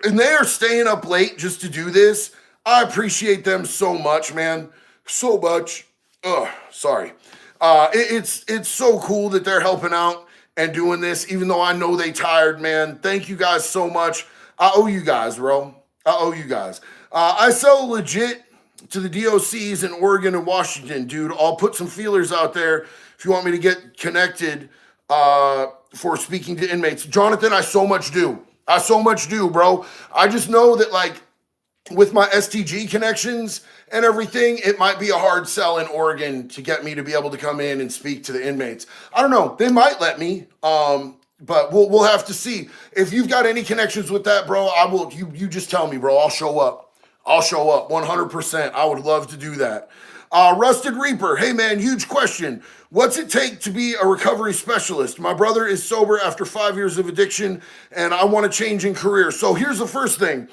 and they are staying up late just to do this. I appreciate them so much, man. So much. Ugh, sorry. It's so cool that they're helping out and doing this, even though I know they tired, man. Thank you guys so much. I owe you guys, bro. I owe you guys. I sell legit to the DOCs in Oregon and Washington, dude. I'll put some feelers out there if you want me to get connected for speaking to inmates. Jonathan, I so much do. I so much do, bro. I just know that, like, with my STG connections and everything, it might be a hard sell in Oregon to get me to be able to come in and speak to the inmates. I don't know. They might let me, but we'll have to see. If you've got any connections with that, bro, I will. You just tell me, bro. I'll show up. I'll show up 100%. I would love to do that. Rusted Reaper, hey man, huge question. What's it take to be a recovery specialist? My brother is sober after 5 years of addiction, and I want to change in career. So here's the first thing.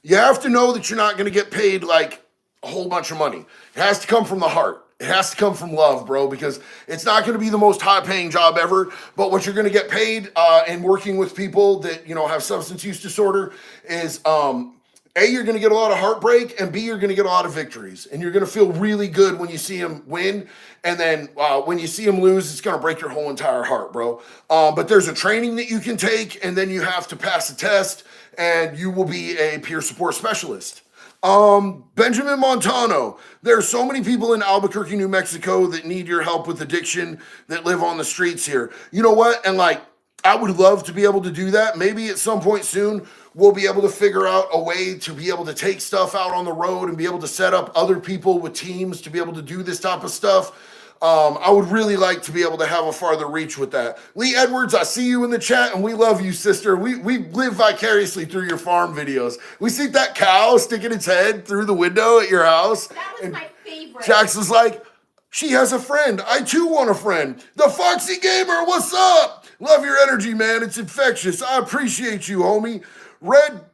You have to know that you're not going to get paid like a whole bunch of money. It has to come from the heart. It has to come from love, bro, because it's not going to be the most high-paying job ever. But what you're going to get paid in working with people that, you know, have substance use disorder is, A, you're going to get a lot of heartbreak, and B, you're going to get a lot of victories. And you're going to feel really good when you see them win. And then when you see them lose, it's going to break your whole entire heart, bro. But there's a training that you can take, and then you have to pass a test, and you will be a peer support specialist. Benjamin Montano, there are so many people in Albuquerque, New Mexico that need your help with addiction that live on the streets here. You know what? And like, I would love to be able to do that. Maybe at some point soon, we'll be able to figure out a way to be able to take stuff out on the road and be able to set up other people with teams to be able to do this type of stuff. I would really like to be able to have a farther reach with that. Lee Edwards, I see you in the chat, and we love you, sister. We live vicariously through your farm videos. We see that cow sticking its head through the window at your house. That was my favorite. Jax was like, she has a friend. I too want a friend. The Foxy Gamer, what's up? Love your energy, man. It's infectious. I appreciate you, homie. Red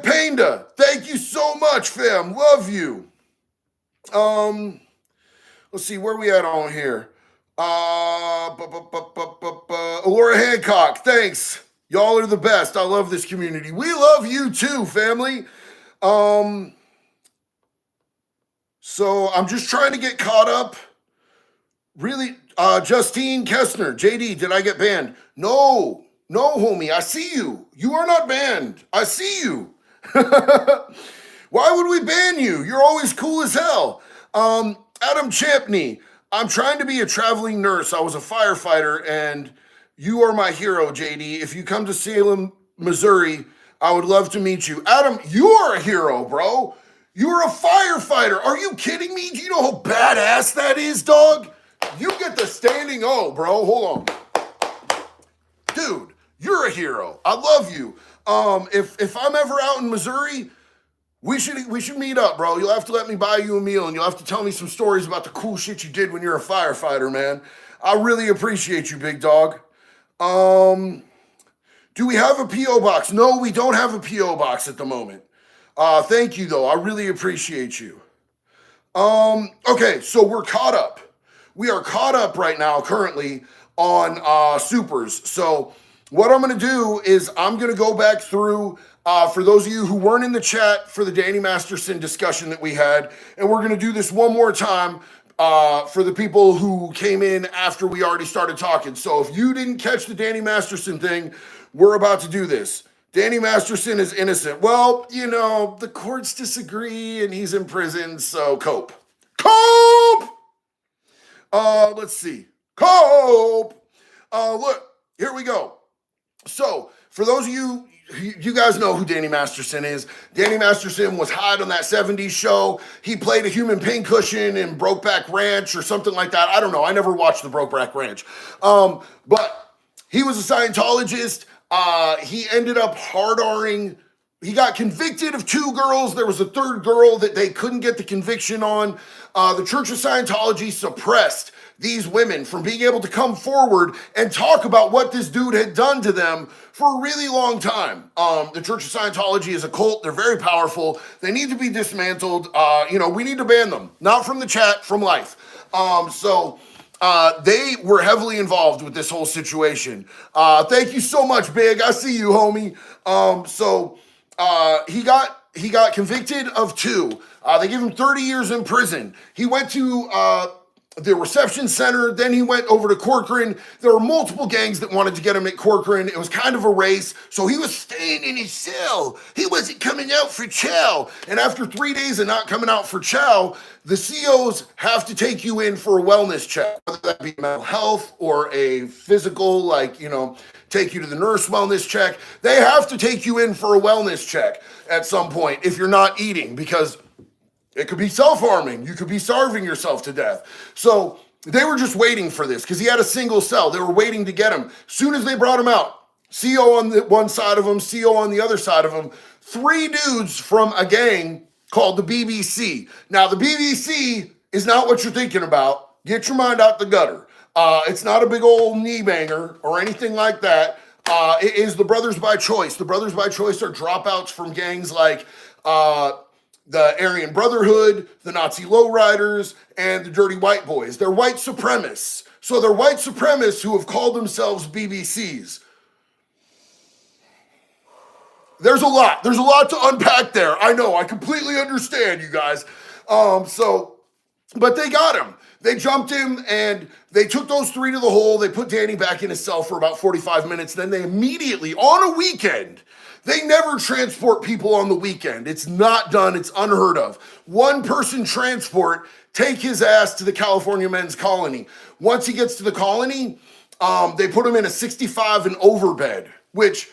Panda, thank you so much, fam. Love you. Let's see, where we at on here? Laura Hancock, thanks. Y'all are the best. I love this community. We love you too, family. So I'm just trying to get caught up. Really, Justine Kessner, JD, did I get banned? No, homie, I see you. You are not banned. I see you. Why would we ban you? You're always cool as hell. Adam Champney, I'm trying to be a traveling nurse. I was a firefighter, and you are my hero, JD. If you come to Salem, Missouri, I would love to meet you. Adam, you are a hero, bro. You're a firefighter. Are you kidding me? Do you know how badass that is, dog? You get the standing O, bro. Hold on. Dude, you're a hero. I love you. If I'm ever out in Missouri, we should meet up, bro. You'll have to let me buy you a meal, and you'll have to tell me some stories about the cool shit you did when you're a firefighter, man. I really appreciate you, big dog. Do we have a P.O. box? No, we don't have a P.O. box at the moment. Thank you, though. I really appreciate you. Okay, so we're caught up. We are caught up right now, currently, on supers. So what I'm going to do is I'm going to go back through, for those of you who weren't in the chat for the Danny Masterson discussion that we had, and we're going to do this one more time for the people who came in after we already started talking. So if you didn't catch the Danny Masterson thing, we're about to do this. Danny Masterson is innocent. Well, you know, the courts disagree and he's in prison, so cope. Cope! Let's see. Cope! Look, here we go. So, for those of you, you guys know who Danny Masterson is. Danny Masterson was hot on that 70s show. He played a human pincushion in Brokeback Ranch or something like that. I don't know. I never watched the Brokeback Ranch. But he was a Scientologist. He ended up hard-R'ing. He got convicted of 2 girls. There was a 3rd girl that they couldn't get the conviction on. The Church of Scientology suppressed these women from being able to come forward and talk about what this dude had done to them for a really long time. The Church of Scientology is a cult. They're very powerful. They need to be dismantled. We need to ban them. Not from the chat, from life. They were heavily involved with this whole situation. Thank you so much, Big. I see you, homie. He got convicted of 2. They gave him 30 years in prison. He went to the reception center. Then he went over to Corcoran. There were multiple gangs that wanted to get him at Corcoran. It was kind of a race. So he was staying in his cell. He wasn't coming out for chow. And after 3 days of not coming out for chow, the COs have to take you in for a wellness check, whether that be mental health or a physical, like, take you to the nurse wellness check. They have to take you in for a wellness check at some point if you're not eating, because it could be self-harming. You could be starving yourself to death. So they were just waiting for this because he had a single cell. They were waiting to get him. As soon as they brought him out, CO on the one side of him, CO on the other side of him, 3 dudes from a gang called the BBC. Now, the BBC is not what you're thinking about. Get your mind out the gutter. It's not a big old knee banger or anything like that. It is the Brothers by Choice. The Brothers by Choice are dropouts from gangs like the Aryan Brotherhood, the Nazi lowriders, and the Dirty White Boys. They're white supremacists. So they're white supremacists who have called themselves BBCs. There's a lot to unpack there. I know, I completely understand, you guys. But they got him. They jumped him, and they took those 3 to the hole. They put Danny back in his cell for about 45 minutes. Then they immediately, on a weekend, they never transport people on the weekend. It's not done. It's unheard of. 1-person transport, take his ass to the California Men's Colony. Once he gets to the colony, they put him in a 65 and over bed, which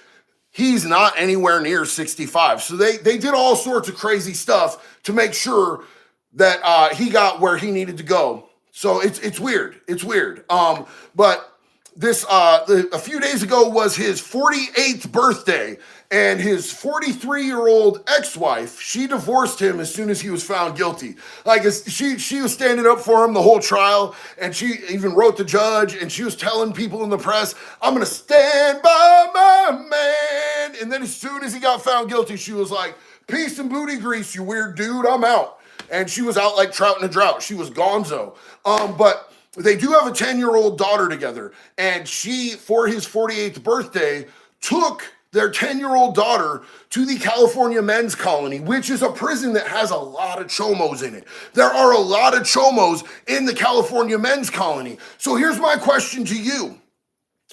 he's not anywhere near 65. So they did all sorts of crazy stuff to make sure that he got where he needed to go. So it's weird. It's weird. But this a few days ago was his 48th birthday, and his 43-year-old ex-wife, she divorced him as soon as he was found guilty. Like, she was standing up for him the whole trial, and she even wrote the judge, and she was telling people in the press, "I'm gonna stand by my man." And then as soon as he got found guilty, she was like, "Peace and booty grease, you weird dude, I'm out." And she was out like trout in a drought. She was gonzo. But they do have a 10-year-old daughter together. And she, for his 48th birthday, took their 10-year-old daughter to the California Men's Colony, which is a prison that has a lot of chomos in it. There are a lot of chomos in the California Men's Colony. So here's my question to you.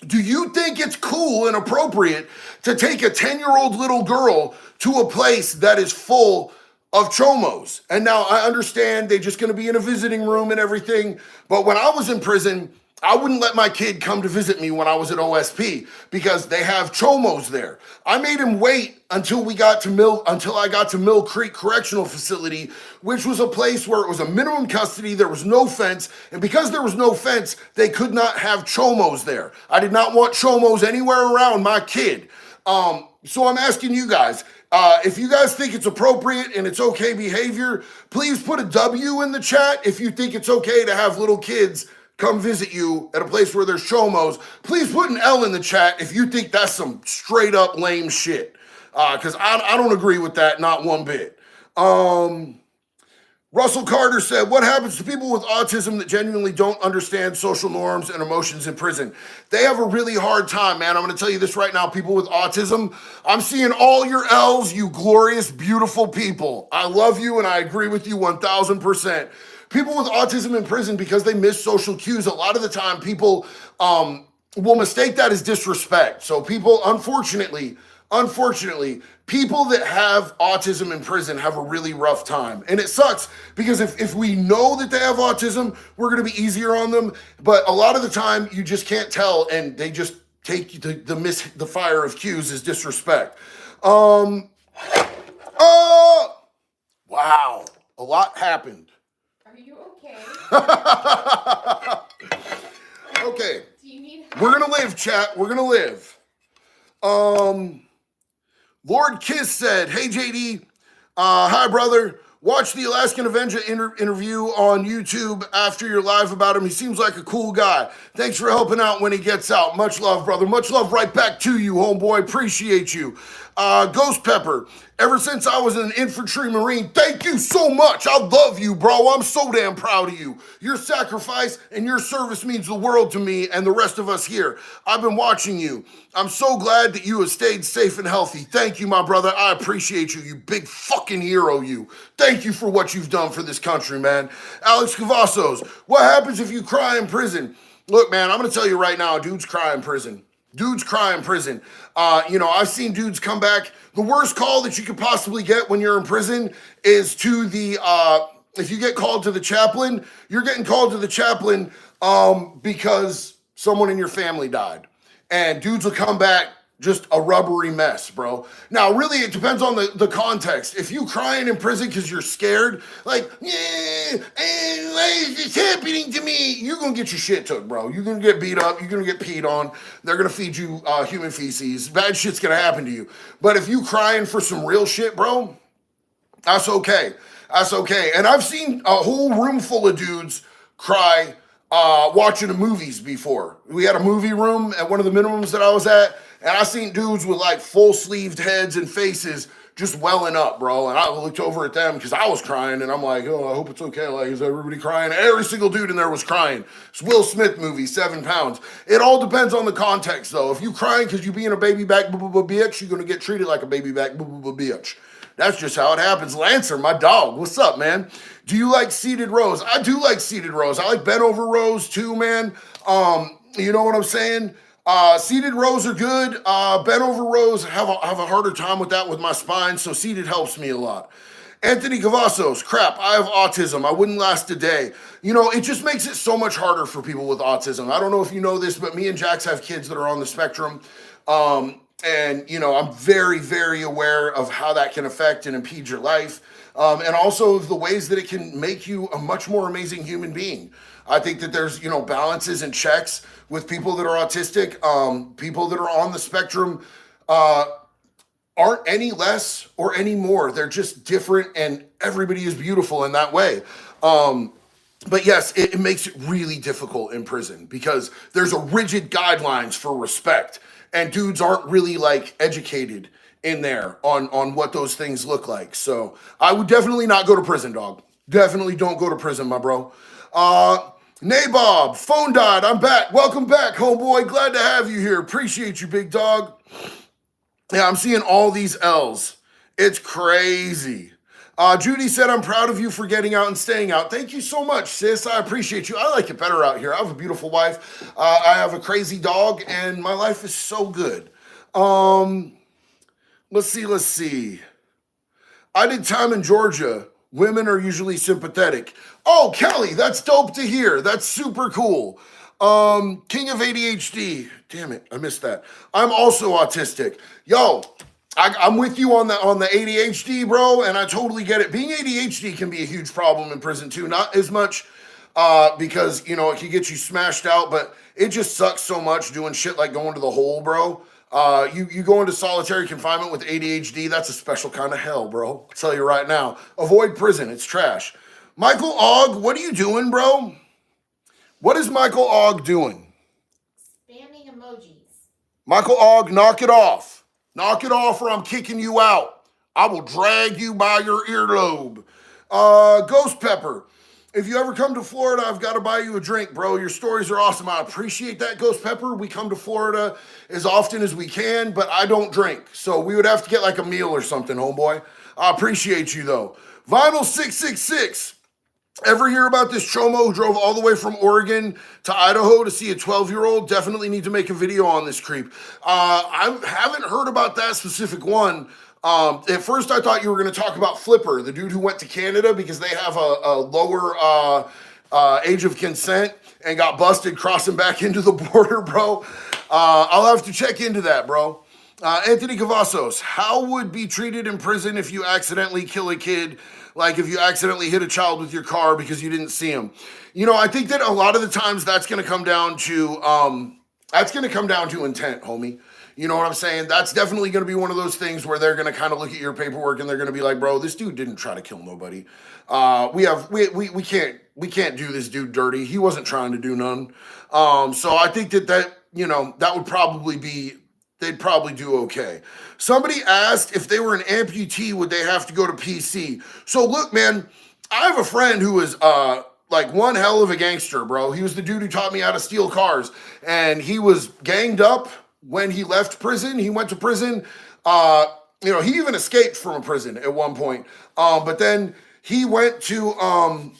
Do you think it's cool and appropriate to take a 10-year-old little girl to a place that is full of chomos? And now I understand they're just going to be in a visiting room and everything. But when I was in prison, I wouldn't let my kid come to visit me when I was at OSP because they have chomos there. I made him wait until I got to Mill Creek Correctional Facility, which was a place where it was a minimum custody. There was no fence. And because there was no fence, they could not have chomos there. I did not want chomos anywhere around my kid. So I'm asking you guys, if you guys think it's appropriate and it's okay behavior, please put a W in the chat. If you think it's okay to have little kids come visit you at a place where there's chomos, please put an L in the chat if you think that's some straight up lame shit. Because I don't agree with that, not one bit. Russell Carter said, "What happens to people with autism that genuinely don't understand social norms and emotions in prison?" They have a really hard time, man. I'm going to tell you this right now. People with autism, I'm seeing all your L's, you glorious, beautiful people. I love you and I agree with you 1,000%. People with autism in prison, because they miss social cues, a lot of the time people will mistake that as disrespect. So people, unfortunately, people that have autism in prison have a really rough time. And it sucks because if we know that they have autism, we're going to be easier on them. But a lot of the time you just can't tell and they just take the fire of cues as disrespect. Wow. A lot happened. Are you okay? Okay. Do you need help? We're going to live, chat. We're going to live. Lord Kiss said, "Hey JD, hi brother, watch the Alaskan Avenger interview on YouTube after your live about him. He seems like a cool guy. Thanks for helping out when he gets out. Much love, brother. Much love right back to you, homeboy. Appreciate you." Ghost Pepper, ever since I was an infantry Marine. Thank you so much. I love you, bro. I'm so damn proud of you. Your sacrifice and your service means the world to me and the rest of us here. I've been watching you. I'm so glad that you have stayed safe and healthy. Thank you, my brother. I appreciate you, you big fucking hero, you. Thank you for what you've done for this country, man. Alex Cavazos, what happens if you cry in prison? Look, man, I'm going to tell you right now, dudes cry in prison. Dudes cry in prison. I've seen dudes come back. The worst call that you could possibly get when you're in prison is to the, if you get called to the chaplain, you're getting called to the chaplain because someone in your family died. And dudes will come back just a rubbery mess, bro. Now, really, it depends on the context. If you crying in prison because you're scared, like, yeah, why is this happening to me? You're going to get your shit took, bro. You're going to get beat up. You're going to get peed on. They're going to feed you human feces. Bad shit's going to happen to you. But if you crying for some real shit, bro, that's okay. That's okay. And I've seen a whole room full of dudes cry watching the movies before. We had a movie room at one of the minimums that I was at, and I seen dudes with like full sleeved heads and faces just welling up, bro. And I looked over at them because I was crying, and I'm like, oh, I hope it's okay. Like, is everybody crying? Every single dude in there was crying. It's Will Smith movie, 7 pounds. It all depends on the context, though. If you crying because you being a baby back bitch, you're gonna get treated like a baby back bitch. That's just how it happens. Lancer, my dog, what's up, man? Do you like seated rows? I do like seated rows. I like bent over rows too, man. You know what I'm saying? Seated rows are good. Bent over rows have a harder time with that with my spine, so seated helps me a lot. Anthony Cavazos, crap, I have autism. I wouldn't last a day. It just makes it so much harder for people with autism. I don't know if you know this, but me and Jax have kids that are on the spectrum. And I'm very, very aware of how that can affect and impede your life. And also of the ways that it can make you a much more amazing human being. I think that there's, balances and checks with people that are autistic. People that are on the spectrum aren't any less or any more. They're just different, and everybody is beautiful in that way. But yes, it makes it really difficult in prison because there's a rigid guidelines for respect. And dudes aren't really like educated in there on what those things look like. So I would definitely not go to prison, dog. Definitely don't go to prison, my bro. Nabob, phone died. I'm back. Welcome back, homeboy. Glad to have you here. Appreciate you, big dog. Yeah, I'm seeing all these L's. It's crazy. Judy said, I'm proud of you for getting out and staying out. Thank you so much, sis. I appreciate you. I like it better out here. I have a beautiful wife. I have a crazy dog, and my life is so good. Let's see. I did time in Georgia. Women are usually sympathetic. Oh, Kelly, that's dope to hear. That's super cool. King of ADHD. Damn it, I missed that. I'm also autistic. Yo, I'm with you on the ADHD, bro, and I totally get it. Being ADHD can be a huge problem in prison too. Not as much because it can get you smashed out, but it just sucks so much doing shit like going to the hole, bro. You go into solitary confinement with ADHD, that's a special kind of hell, bro. I'll tell you right now. Avoid prison, it's trash. Michael Ogg, what are you doing, bro? What is Michael Ogg doing? Spamming emojis. Michael Ogg, knock it off. Knock it off or I'm kicking you out. I will drag you by your earlobe. Ghost Pepper, if you ever come to Florida, I've got to buy you a drink, bro. Your stories are awesome. I appreciate that, Ghost Pepper. We come to Florida as often as we can, but I don't drink. So we would have to get like a meal or something, homeboy. I appreciate you, though. Vinyl666. Ever hear about this chomo who drove all the way from Oregon to Idaho to see a 12-year-old? Definitely need to make a video on this creep. I haven't heard about that specific one. At first, I thought you were going to talk about Flipper, the dude who went to Canada because they have a lower age of consent and got busted crossing back into the border, bro. I'll have to check into that, bro. Anthony Cavazos, how would be treated in prison if you accidentally kill a kid? Like if you accidentally hit a child with your car because you didn't see him. I think that a lot of the times that's going to come down to intent, homie. You know what I'm saying? That's definitely going to be one of those things where they're going to kind of look at your paperwork and they're going to be like, bro, this dude didn't try to kill nobody. We can't do this dude dirty. He wasn't trying to do none. So I think that would probably be they'd probably do okay. Somebody asked if they were an amputee, would they have to go to PC? So look, man, I have a friend who is like one hell of a gangster, bro. He was the dude who taught me how to steal cars, and he was ganged up when he left prison. He went to prison. He even escaped from a prison at one point. But then he went to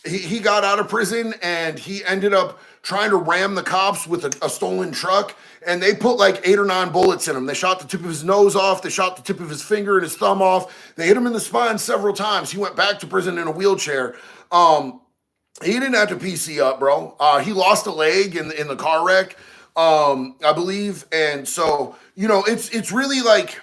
he got out of prison, and he ended up trying to ram the cops with a stolen truck, and they put like 8 or 9 bullets in him. They shot the tip of his nose off. They shot the tip of his finger and his thumb off. They hit him in the spine several times. He went back to prison in a wheelchair. He didn't have to PC up, bro. He lost a leg in the car wreck, I believe. And so, it's really like,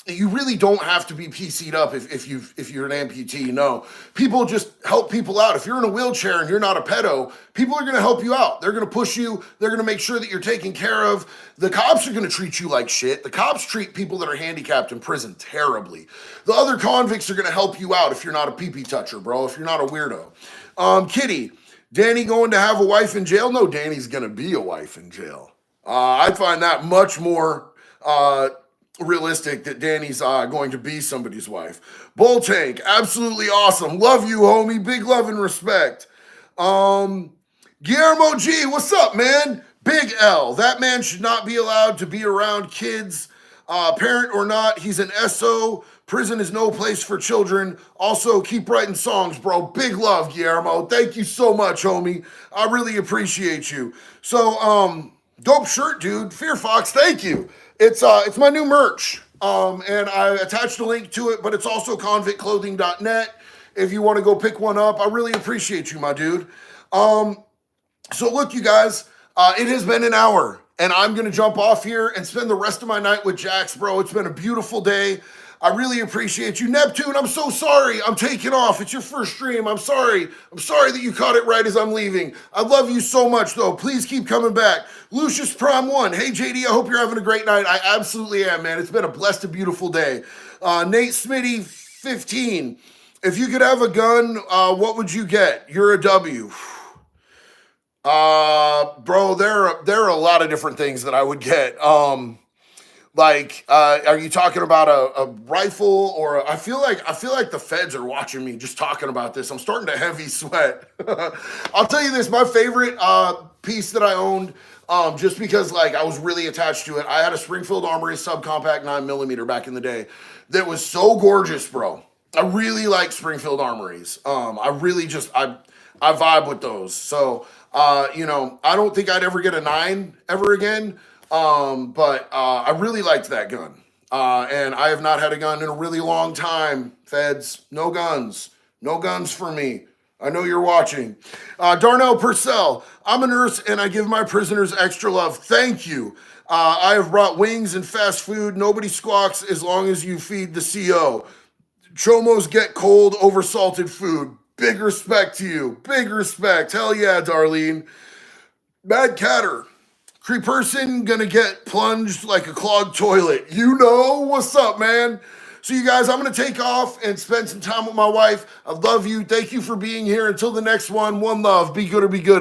you really don't have to be PC'd up if you're an amputee. No, people just help people out. If you're in a wheelchair and you're not a pedo, people are going to help you out. They're going to push you. They're going to make sure that you're taken care of. The cops are going to treat you like shit. The cops treat people that are handicapped in prison terribly. The other convicts are going to help you out if you're not a pee-pee toucher, bro, if you're not a weirdo. Kitty, Danny going to have a wife in jail? No, Danny's going to be a wife in jail. I find that much more realistic that Danny's going to be somebody's wife. Bull Tank, absolutely awesome. Love you, homie. Big love and respect. Guillermo G, what's up, man? Big L. That man should not be allowed to be around kids, parent or not. He's an SO. Prison is no place for children. Also, keep writing songs, bro. Big love, Guillermo. Thank you so much, homie. I really appreciate you. So, dope shirt, dude. Fear Fox, thank you. It's my new merch, and I attached a link to it, but it's also convictclothing.net if you want to go pick one up. I really appreciate you, my dude. So look, you guys, it has been an hour, and I'm going to jump off here and spend the rest of my night with Jax, bro. It's been a beautiful day. I really appreciate you. Neptune, I'm so sorry. I'm taking off. It's your first stream. I'm sorry. I'm sorry that you caught it right as I'm leaving. I love you so much, though. Please keep coming back. Lucius Prime 1. Hey, JD, I hope you're having a great night. I absolutely am, man. It's been a blessed and beautiful day. Nate Smitty, 15. If you could have a gun, what would you get? You're a W. Bro, there are a lot of different things that I would get. Are you talking about a rifle or I feel like the feds are watching me just talking about this. I'm starting to heavy sweat. I'll tell you this, my favorite piece that I owned, just because I was really attached to it. I had a Springfield Armory subcompact 9mm back in the day that was so gorgeous, bro. I really like Springfield Armories. I really just I vibe with those. So I don't think I'd ever get a 9 ever again. But I really liked that gun. And I have not had a gun in a really long time. Feds, no guns for me. I know you're watching. Darnell Purcell, I'm a nurse and I give my prisoners extra love. Thank you. I have brought wings and fast food. Nobody squawks as long as you feed the CO. Chomos get cold over salted food. Big respect to you. Big respect. Hell yeah, Darlene. Mad Catter. Cree person gonna get plunged like a clogged toilet. You know what's up, man. So you guys, I'm gonna take off and spend some time with my wife. I love you. Thank you for being here. Until the next one, one love. Be good or be good.